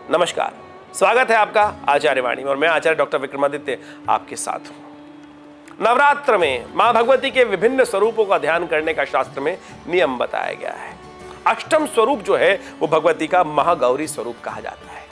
नमस्कार, स्वागत है आपका आचार्य वाणी में और मैं आचार्य डॉक्टर विक्रमादित्य आपके साथ हूं। नवरात्र में मां भगवती के विभिन्न स्वरूपों का ध्यान करने का शास्त्र में नियम बताया गया है। अष्टम स्वरूप जो है वो भगवती का महागौरी स्वरूप कहा जाता है।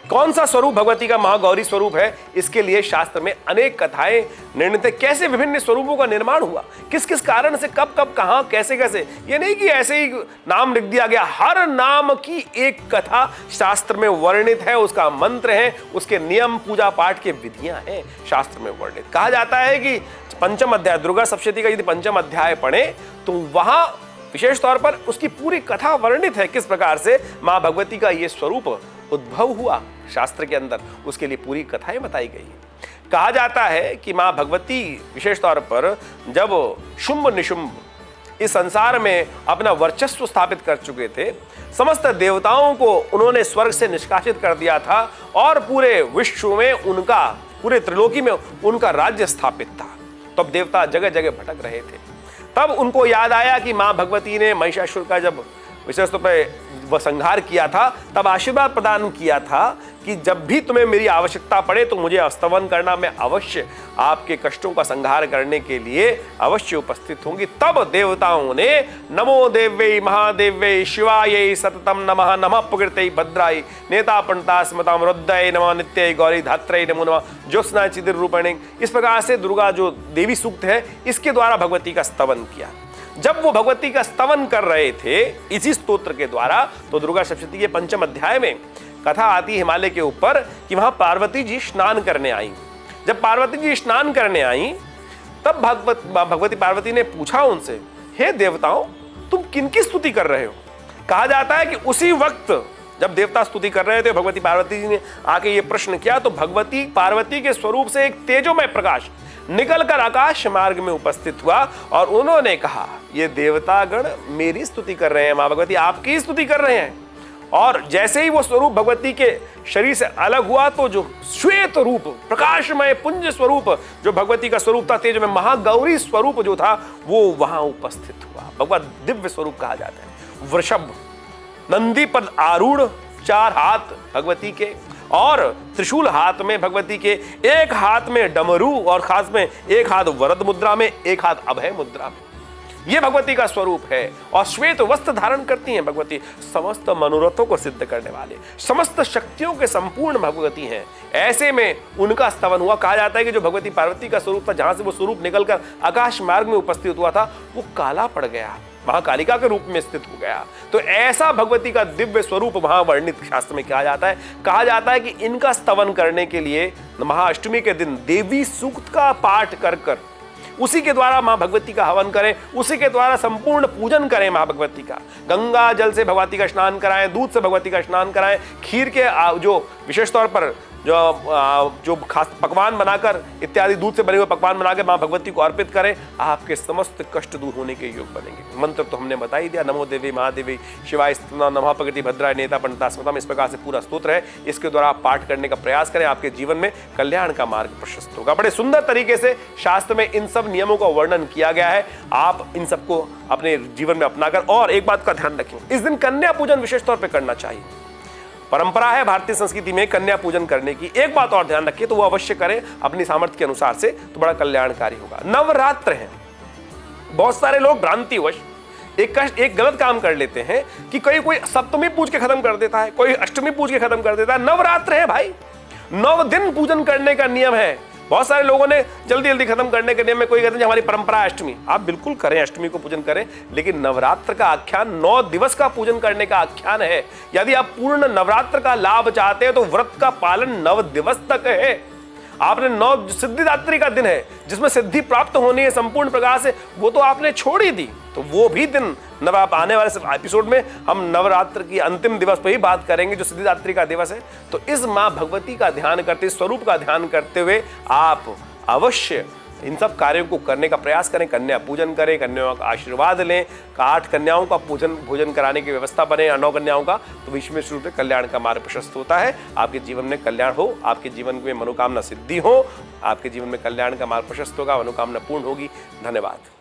कौन सा स्वरूप भगवती का महागौरी स्वरूप है, इसके लिए शास्त्र में अनेक कथाएं निर्णित है। कैसे विभिन्न स्वरूपों का निर्माण हुआ, किस किस कारण से, कब कब, कहां, कैसे कैसे, ये नहीं कि ऐसे ही नाम लिख दिया गया। हर नाम की एक कथा शास्त्र में वर्णित है, उसका मंत्र है, उसके नियम, पूजा पाठ के विधियां हैं शास्त्र में वर्णित। कहा जाता है कि पंचम अध्याय दुर्गा सप्तशती का यदि पंचम अध्याय पढ़े तो वहां विशेष तौर पर उसकी पूरी कथा वर्णित है, किस प्रकार से मां भगवती का यह स्वरूप उद्भव हुआ शास्त्र के अंदर, उसके लिए पूरी कथाएं बताई गई है। कहा जाता है कि मां भगवती विशेष तौर पर जब शुंभ निशुंभ इस संसार में अपना वर्चस्व स्थापित कर चुके थे, समस्त देवताओं को उन्होंने स्वर्ग से निष्कासित कर दिया था और पूरे विश्व में उनका, पूरे त्रिलोकी में उनका राज्य स्थापित था। तब देवता जगह जगह भटक रहे थे। तब उनको याद आया कि मां भगवती ने महिषासुर का जब विशेष तौर पर वह संहार किया था, तब आशीर्वाद प्रदान किया था कि जब भी तुम्हें मेरी आवश्यकता पड़े तो मुझे स्तवन करना, मैं अवश्य आपके कष्टों का संहार करने के लिए अवश्य उपस्थित होंगी। तब देवताओं ने नमो देव्यै महादेव्यै शिवायै सततम नमः, नमः प्रकृतै भद्राय नेता पंडिता स्मताम रुद्रयै नमः, नित्यै गौरी धात्रै नमो नमः, ज्योत्स्ना चिदिर रूपिणी, इस प्रकार से दुर्गा जो देवी सूक्त है इसके द्वारा भगवती का स्तवन किया। जब वो भगवती का स्तवन कर रहे थे इसी स्तोत्र के द्वारा, तो दुर्गा सप्तशती के पंचम अध्याय में कथा आती है हिमालय के ऊपर कि वहां पार्वती जी स्नान करने आई। जब पार्वती जी स्नान करने आई तब भगवती पार्वती ने पूछा उनसे, हे देवताओं, तुम किनकी स्तुति कर रहे हो? कहा जाता है कि उसी वक्त जब देवता स्तुति कर रहे थे, भगवती पार्वती जी ने आके ये प्रश्न किया तो भगवती पार्वती के स्वरूप से एक तेजोमय प्रकाश निकलकर आकाश मार्ग में उपस्थित हुआ और उन्होंने कहा, ये देवतागण मेरी स्तुति कर रहे हैं, मां भगवती आपकी स्तुति कर रहे हैं। और जैसे ही वो स्वरूप भगवती के शरीर से अलग हुआ तो जो श्वेत रूप, प्रकाशमय पुंज स्वरूप जो भगवती का स्वरूप था, तेज में महागौरी स्वरूप जो था, वो वहां उपस्थित हुआ। भगवत दिव्य स्वरूप कहा जाता है। वृषभ नंदी पर आरूढ़, 4 हाथ भगवती के और त्रिशूल हाथ में भगवती के, एक हाथ में डमरू और खास में एक हाथ वरद मुद्रा में, एक हाथ अभय मुद्रा में। यह भगवती का स्वरूप है और श्वेत वस्त्र धारण करती हैं भगवती। समस्त मनोरथों को सिद्ध करने वाले, समस्त शक्तियों के संपूर्ण भगवती हैं। ऐसे में उनका स्तवन हुआ। कहा जाता है कि जो भगवती पार्वती का स्वरूप था, जहां से वो स्वरूप निकलकर आकाश मार्ग में उपस्थित हुआ था, वो काला पड़ गया, महाकालिका के रूप में स्थित हो गया। तो ऐसा भगवती का दिव्य स्वरूप वहां वर्णित शास्त्र में कहा जाता है। कहा जाता है कि इनका स्तवन करने के लिए महाअष्टमी के दिन देवी सूक्त का पाठ कर कर उसी के द्वारा मां भगवती का हवन करें, उसी के द्वारा संपूर्ण पूजन करें मां भगवती का। गंगा जल से भगवती का स्नान कराएं, दूध से भगवती का स्नान कराएं, खीर के जो विशेष तौर पर जो खास पकवान बनाकर इत्यादि दूध से बने हुए पकवान बनाकर मां भगवती को अर्पित करें, आपके समस्त कष्ट दूर होने के योग बनेंगे। मंत्र तो हमने बता ही दिया, नमो देवी महादेवी शिवाय नमः प्रकृति भद्राय नेता पंडिता स्मृतम, इस प्रकार से पूरा स्तोत्र है। इसके द्वारा आप पाठ करने का प्रयास करें, आपके जीवन में कल्याण का मार्ग प्रशस्त होगा। बड़े सुंदर तरीके से शास्त्र में इन सब नियमों का वर्णन किया गया है। आप इन सबको अपने जीवन में अपनाकर, और एक बात का ध्यान रखें, इस दिन कन्या पूजन विशेष तौर पर करना चाहिए। परंपरा है भारतीय संस्कृति में कन्या पूजन करने की। एक बात और ध्यान रखिए, तो वो अवश्य करें अपनी सामर्थ्य के अनुसार से, तो बड़ा कल्याणकारी होगा। नवरात्र है, बहुत सारे लोग भ्रांतिवश एक गलत काम कर लेते हैं कि कोई सप्तमी पूज के खत्म कर देता है, कोई अष्टमी पूज के खत्म कर देता है। नवरात्र है भाई, 9 दिन पूजन करने का नियम है। बहुत सारे लोगों ने जल्दी जल्दी खत्म करने के नियम में कोई कहते हैं हमारी परंपरा है अष्टमी। आप बिल्कुल करें, अष्टमी को पूजन करें, लेकिन नवरात्र का आख्यान 9 दिवस का पूजन करने का आख्यान है। यदि आप पूर्ण नवरात्र का लाभ चाहते हैं तो व्रत का पालन 9 दिवस तक है। आपने 9 सिद्धिदात्री का दिन है जिसमें सिद्धि प्राप्त होनी है संपूर्ण प्रकार से, वो तो आपने छोड़ ही दी। तो वो भी दिन आप आने वाले एपिसोड में हम नवरात्र की अंतिम दिवस पर ही बात करेंगे जो सिद्धिदात्री का दिवस है। तो इस मां भगवती का ध्यान करते, स्वरूप का ध्यान करते हुए आप अवश्य इन सब कार्यों को करने का प्रयास करें। कन्या पूजन करें, कन्याओं का आशीर्वाद लें, 8 कन्याओं का भोजन कराने की व्यवस्था बने, 9 कन्याओं का, तो विशेष रूप से कल्याण का मार्ग प्रशस्त होता है। आपके जीवन में कल्याण हो, आपके जीवन में मनोकामना सिद्धि हो, आपके जीवन में कल्याण का मार्ग प्रशस्त होगा, मनोकामना पूर्ण होगी। धन्यवाद।